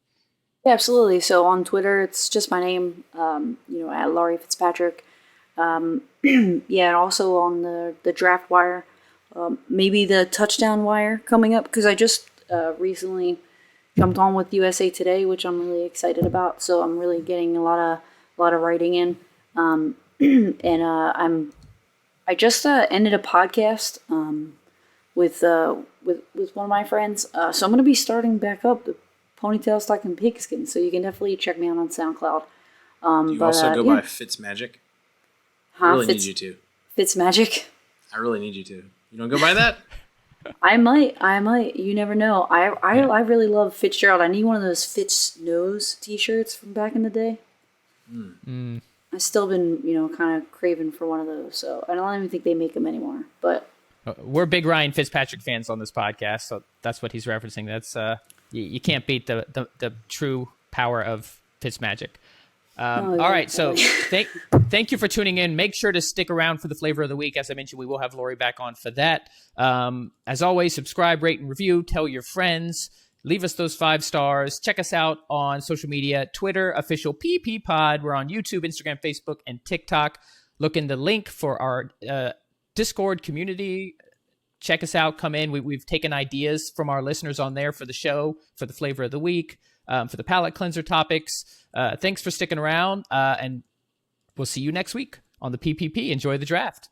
Yeah, absolutely. So on Twitter, it's just my name, at Laurie Fitzpatrick. And also on the draft wire, maybe the touchdown wire coming up, because I just recently jumped on with USA Today, which I'm really excited about. So I'm really getting a lot of writing in. I just ended a podcast with one of my friends. So I'm going to be starting back up the Ponytails Talking Pigskin. So you can definitely check me out on SoundCloud. Do you also go by Fitzmagic? I really need you to. Fitzmagic? I really need you to. You don't go by that? I might. You never know. I really love Fitzgerald. I need one of those Fitz Nose t-shirts from back in the day. I've still been, kind of craving for one of those. So I don't even think they make them anymore. But we're big Ryan Fitzpatrick fans on this podcast, so that's what he's referencing. That's you can't beat the true power of Fitzmagic. All right, so thank you for tuning in. Make sure to stick around for the flavor of the week. As I mentioned, we will have Laurie back on for that. As always, subscribe, rate, and review. Tell your friends. Leave us those 5 stars. Check us out on social media, Twitter, official PP Pod. We're on YouTube, Instagram, Facebook, and TikTok. Look in the link for our Discord community. Check us out. Come in. We've taken ideas from our listeners on there for the show, for the flavor of the week, for the palate cleanser topics. Thanks for sticking around, and we'll see you next week on the PPP. Enjoy the draft.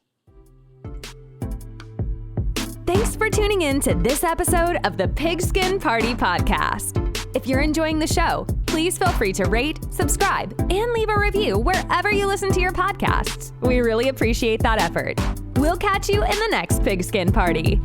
Thanks for tuning in to this episode of the Pigskin Party Podcast. If you're enjoying the show, please feel free to rate, subscribe, and leave a review wherever you listen to your podcasts. We really appreciate that effort. We'll catch you in the next Pigskin Party.